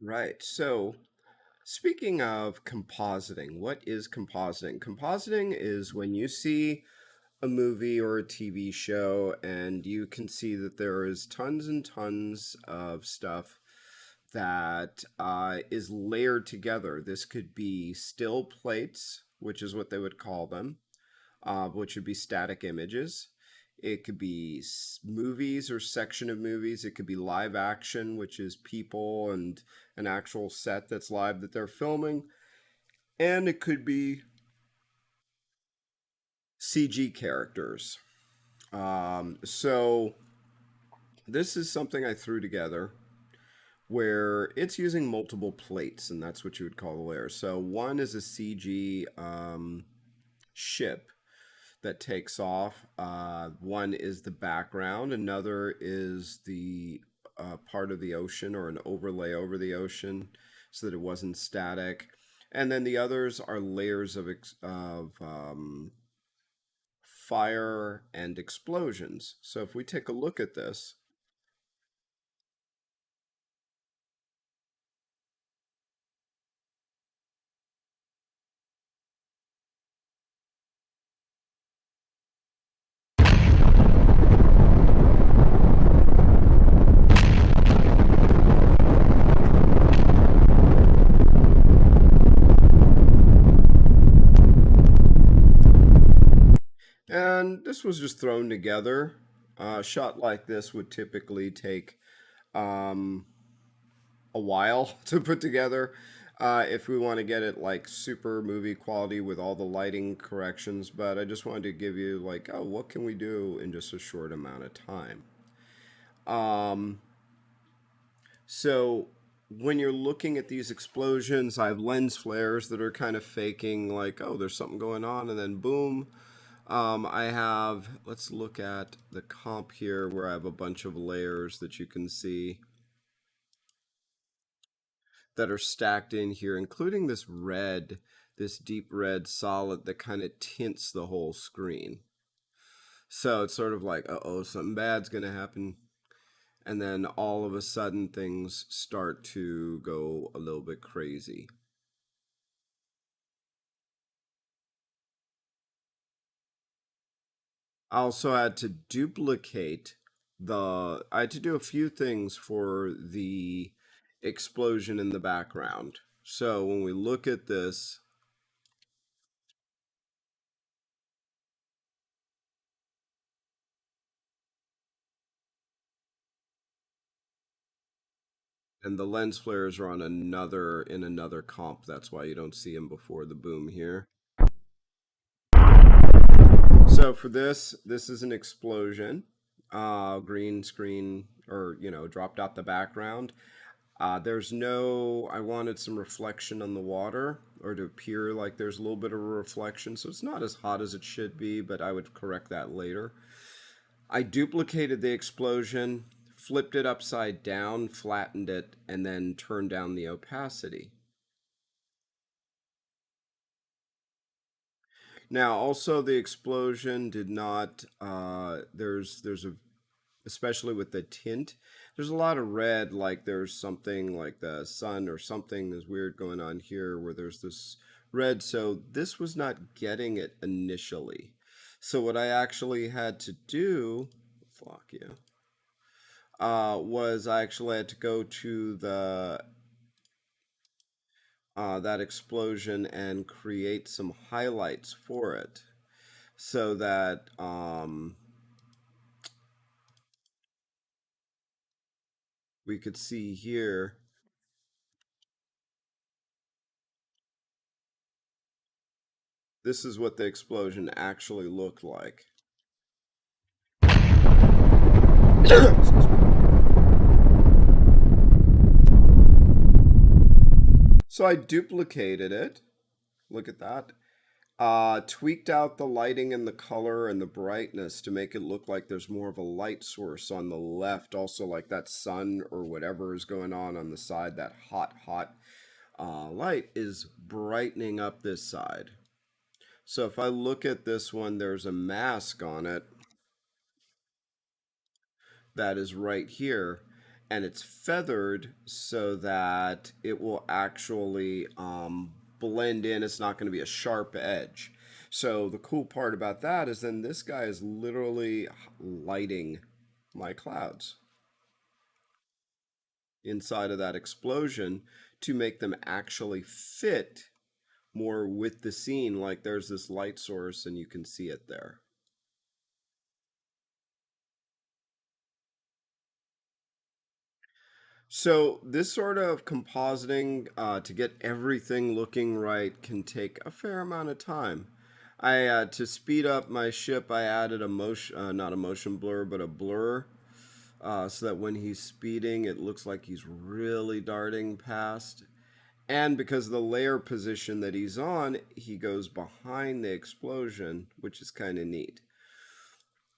Right. So, speaking of compositing, what is compositing? Compositing is when you see a movie or a TV show and you can see that there is tons and tons of stuff that is layered together. This could be still plates, which is what they would call them, which would be static images. It could be movies or section of movies. It could be live action, which is people and an actual set that's live that they're filming. And it could be CG characters. So this is something I threw together where it's using multiple plates, and that's what you would call the layer. So one is a CG ship that takes off. One is the background, another is the part of the ocean or an overlay over the ocean so that it wasn't static. And then the others are layers of fire and explosions. So if we take a look at this, and this was just thrown together. A shot like this would typically take um, a while to put together. If we want to get it like super movie quality with all the lighting corrections, but I just wanted to give you like, oh, what can we do in just a short amount of time? Um, so when you're looking at these explosions, I have lens flares that are kind of faking like, oh, there's something going on, and then boom. I have, let's look at the comp here where I have a bunch of layers that you can see that are stacked in here, including this red, this deep red solid that kind of tints the whole screen. So it's sort of like, oh, something bad's going to happen. And then all of a sudden, things start to go a little bit crazy. I also had to duplicate I had to do a few things for the explosion in the background. So when we look at this, and the lens flares are on another comp. That's why you don't see them before the boom here. So for this is an explosion. Green screen or dropped out the background. There's no. I wanted some reflection on the water or to appear like there's a little bit of a reflection, so it's not as hot as it should be. But I would correct that later. I duplicated the explosion, flipped it upside down, flattened it, and then turned down the opacity. Now, also the explosion did not. There's a especially with the tint. There's a lot of red, like there's something like the sun or something is weird going on here where there's this red. So this was not getting it initially. So what I actually had to do, flock you, was I actually had to go to the that explosion and create some highlights for it so that we could see here. This is what the explosion actually looked like. Excuse me. So I duplicated it. Look at that. Tweaked out the lighting and the color and the brightness to make it look like there's more of a light source on the left. Also, like that sun or whatever is going on the side, that hot light is brightening up this side. So if I look at this one, there's a mask on it that is right here. and it's feathered so that it will actually blend in. It's not going to be a sharp edge. So the cool part about that is then this guy is literally lighting my clouds inside of that explosion to make them actually fit more with the scene. Like there's this light source and you can see it there. So this sort of compositing to get everything looking right can take a fair amount of time. I to speed up my ship, I added a motion, not a motion blur, but a blur, so that when he's speeding, it looks like he's really darting past. And because of the layer position that he's on, he goes behind the explosion, which is kind of neat.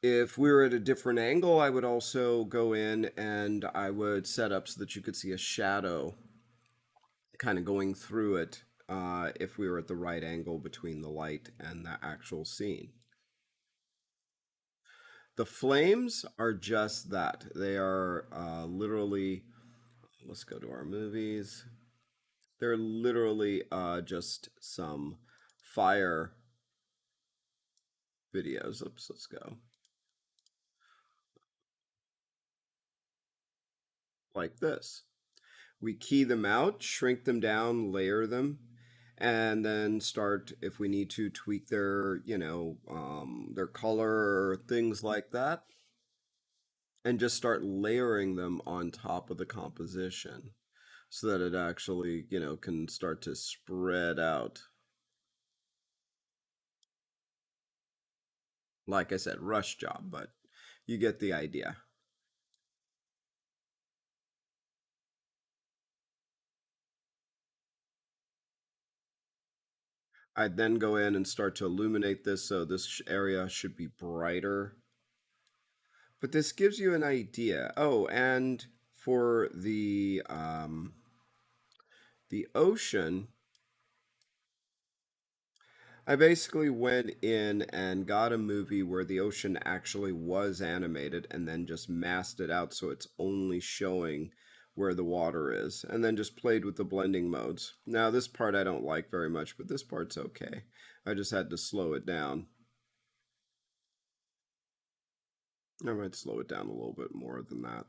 If we were at a different angle, I would also go in and I would set up so that you could see a shadow kind of going through it if we were at the right angle between the light and the actual scene. The flames are just that. They are literally, let's go to our movies. They're literally just some fire videos. Oops, let's go. Like this. We key them out, shrink them down, layer them, and then start if we need to tweak their, their color or things like that, and just start layering them on top of the composition so that it actually, can start to spread out. Like I said, rush job, but you get the idea. I'd then go in and start to illuminate this so this area should be brighter. But this gives you an idea. Oh, and for the ocean, I basically went in and got a movie where the ocean actually was animated and then just masked it out so it's only showing where the water is and then just played with the blending modes. Now, this part I don't like very much, but this part's okay. I just had to slow it down. I might slow it down a little bit more than that.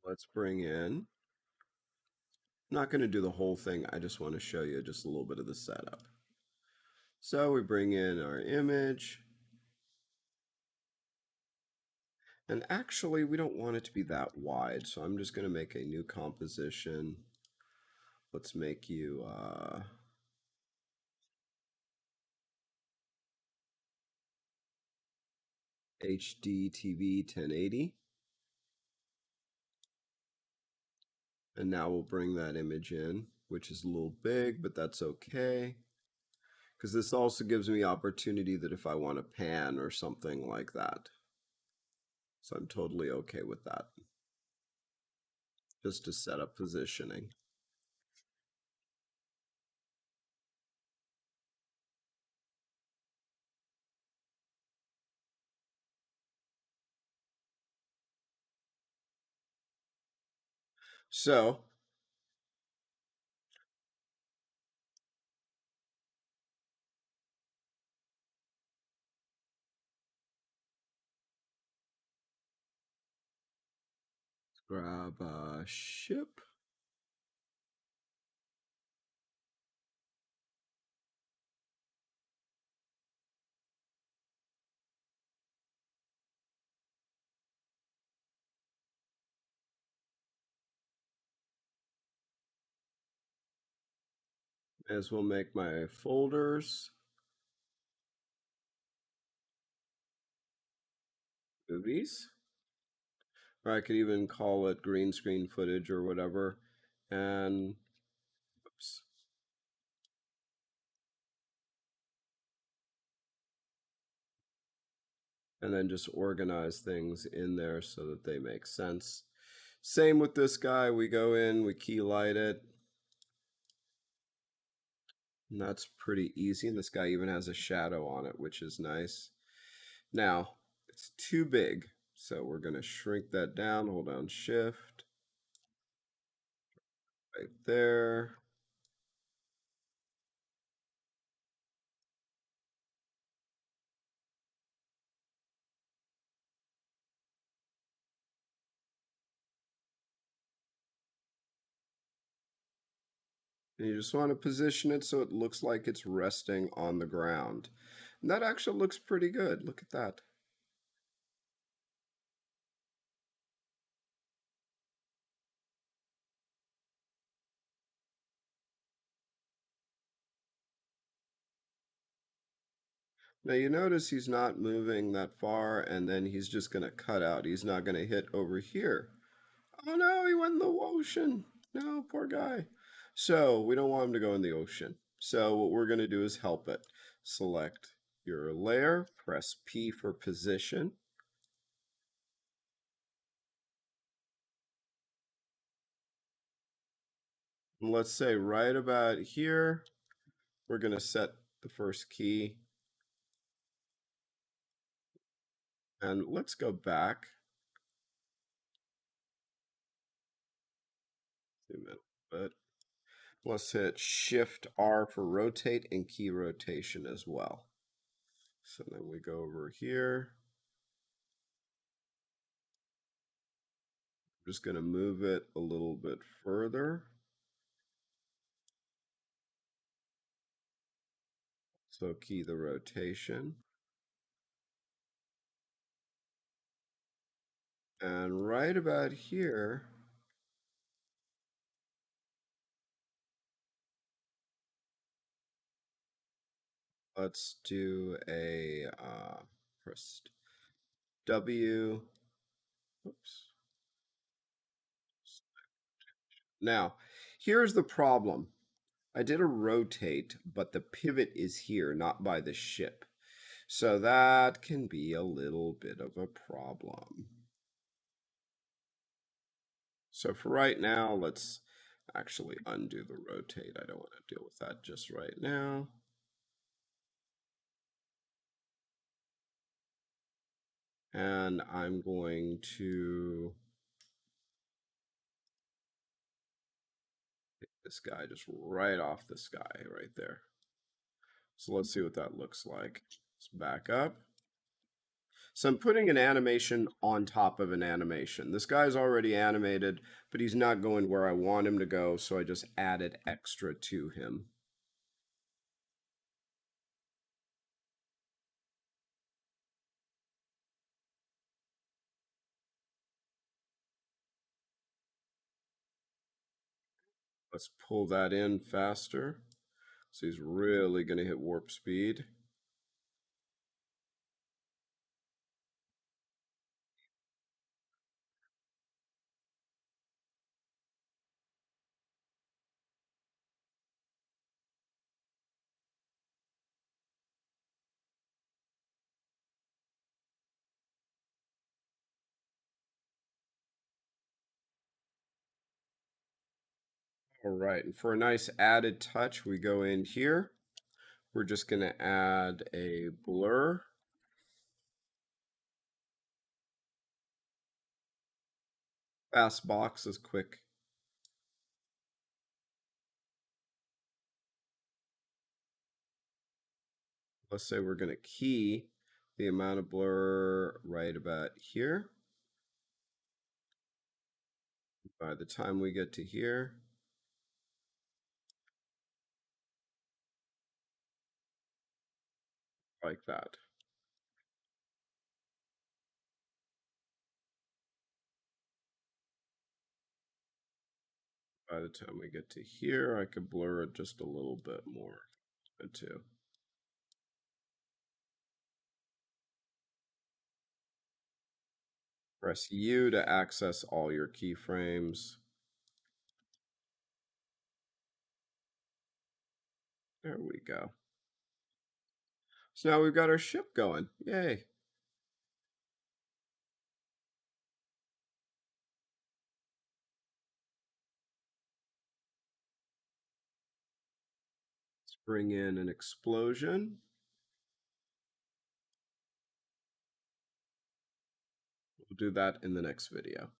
Let's bring in. I'm not going to do the whole thing. I just want to show you just a little bit of the setup. So we bring in our image. And actually, we don't want it to be that wide. So I'm just going to make a new composition. Let's make you HD TV 1080. And now we'll bring that image in, which is a little big, but that's okay. Because this also gives me opportunity that if I want to pan or something like that. So I'm totally okay with that. Just to set up positioning. So grab a ship. As well make my folders, movies, or I could even call it green screen footage or whatever. And oops, and then just organize things in there so that they make sense. Same with this guy. We go in, we key light it, and that's pretty easy. And this guy even has a shadow on it, which is nice. Now, it's too big, so we're going to shrink that down. Hold down Shift right there. And you just want to position it so it looks like it's resting on the ground. And that actually looks pretty good. Look at that. Now you notice he's not moving that far, and then he's just going to cut out. He's not going to hit over here. Oh no, he went in the ocean. No, poor guy. So we don't want him to go in the ocean. So what we're going to do is help it. Select your layer, press P for position. And let's say right about here, we're going to set the first key. And let's go back. Zoom in a bit. Let's hit Shift R for rotate and key rotation as well. So then we go over here. I'm just going to move it a little bit further. So key the rotation. And right about here, let's do a first W. Oops. Now, here's the problem. I did a rotate, but the pivot is here, not by the ship. So that can be a little bit of a problem. So for right now, let's actually undo the rotate. I don't want to deal with that just right now. And I'm going to take this guy just right off the sky right there. So let's see what that looks like. Let's back up. So I'm putting an animation on top of an animation. This guy's already animated, but he's not going where I want him to go, so I just added extra to him. Let's pull that in faster. So he's really going to hit warp speed. All right, and for a nice added touch, we go in here. We're just going to add a blur. Fast box is quick. Let's say we're going to key the amount of blur right about here. By the time we get to here, like that. By the time we get to here, I could blur it just a little bit more too. Press U to access all your keyframes. There we go. So now we've got our ship going. Yay. Bring in an explosion. We'll do that in the next video.